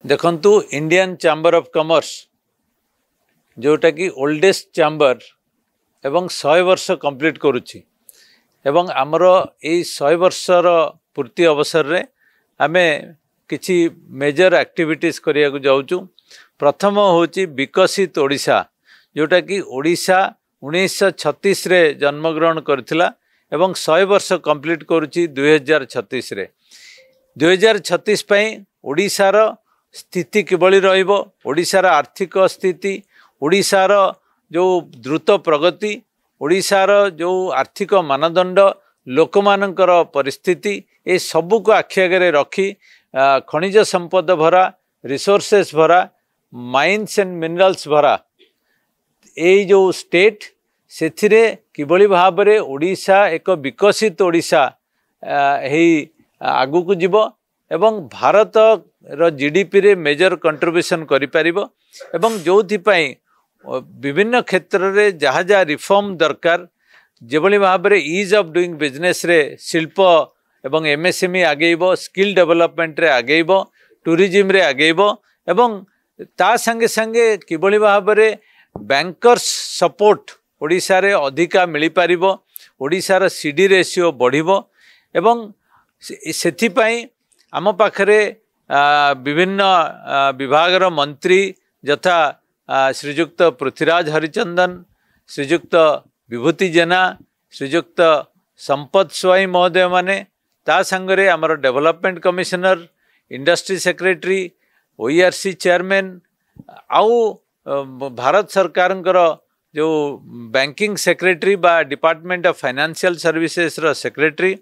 देखंतु Indian chamber of commerce जोटा कि ओल्डेस्ट चैम्बर एवं 100 वर्ष कंप्लीट करुच्ची एवं आमर यही 100 वर्षर पूर्ति अवसर रे आमे किछि मेजर एक्टिविटीज करिया को जाउचु। प्रथम होची विकसित ओडिशा जोटा कि ओडिशा 1936 रे जन्मग्रहण करथिला एवं 100 वर्ष कंप्लीट करुच्ची 2036 रे। 2036 पई ओडिशार स्थिति किभली रहिबो, ओडिशार आर्थिक स्थिति, ओडिशार जो द्रुत प्रगति, ओडिशार जो आर्थिक मानदंड, लोकमानंकर परिस्थिति ए सबू को आखि आगे रखी खनिज संपद भरा, रिसोर्सेस भरा, माइन्स एंड मिनरल्स भरा ए जो स्टेट सेथिरे किभली भाबरे ओडिशा एक विकसित ओडिशा आगु को जीवो एवं भारत रो जीडीपी रे मेजर कंट्रीब्यूशन करि परिबो एवं जोथि पई विभिन्न क्षेत्र रे जहाँ जहाँ रिफॉर्म दरकार जेभली भाबरे ईज ऑफ डूइंग बिजनेस रे शिल्प एवं एमएसएमई आगेइबो, स्किल डेवलपमेंट रे आगेइबो, टूरिज्म रे आगेइबो एवं ता संगे संगे किभली भाबरे बैंकर्स सपोर्ट ओडिशा रे अधिका मिली पारिबो, ओडिशा रो सीडी रेशियो बढ़िबो एवं सेथि पई आम पाखरे विभिन्न विभागर मंत्री यथा श्रीजुक्त पृथ्वीराज हरिचंदन, श्रीजुक्त विभूति जेना, श्रीजुक्त संपत स्वाई महोदय माने ता संगरे आमर development commissioner, industry secretary, OERC chairman आउ भारत सरकार जो बैंकिंग सेक्रेटरी बा डिपार्टमेंट ऑफ फाइनेंशियल सर्विसेस रो सेक्रेटरी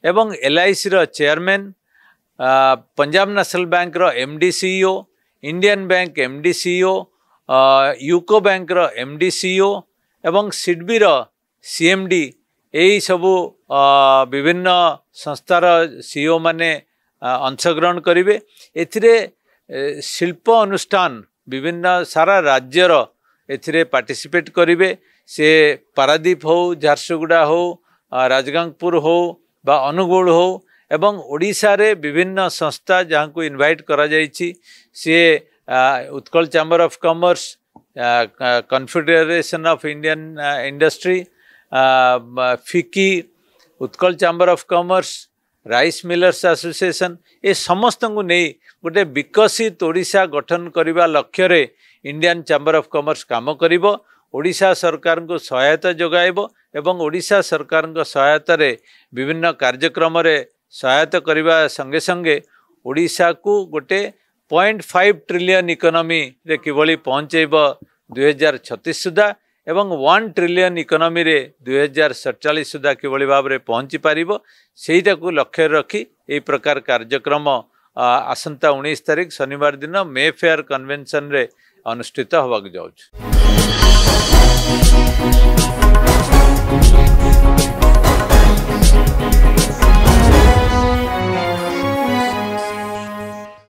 एवं एलआईसी रो चेयरमैन, पंजाब नेशनल बैंक रो MD CEO, Indian bank MD CEO, UCO bank रो एमडी सीईओ एवं सिडबी रो सीएमडी यही सबू विभिन्न संस्थार सीईओ माने अंशग्रहण करिवे। एथिरे शिल्प अनुष्ठान विभिन्न सारा राज्यर एथिरे पार्टिसिपेट करिवे। से पारादीप हो, झारसुगुड़ा हो, राजगांगपुर हो बा अनुगुल हो एवं ओडिशा रे विभिन्न संस्था जहाँ को इनवाइट करा जाइछि से Utkal chamber of commerce, confederation of Indian industry, FICCI, Utkal chamber of commerce, rice millers association ए समस्त को नहीं गोटे विकसित ओडिशा गठन करने लक्ष्य रे इंडियन चैम्बर ऑफ कॉमर्स काम करिबो। ओडिशा सरकार को सहायता जोगाइबो एवं ओडिशा सरकार को सहायता रे विभिन्न कार्यक्रम रे सहायता करने संगे संगे ओडिशा को गोटे 0.5 ट्रिलियन इकोनॉमी रे किभली पहुँचेब 2036 सुधा एवं 1 ट्रिलियन इकोनॉमी रे 2047 सुधा किभली भाव में पहुँची पारिबो सेटा को लक्ष्य रखी ए प्रकार कार्यक्रम आसंता 19 तारिख शनिवार दिन मे फेयर कन्वेंशन रे अनुष्ठित होबाक जाउछ।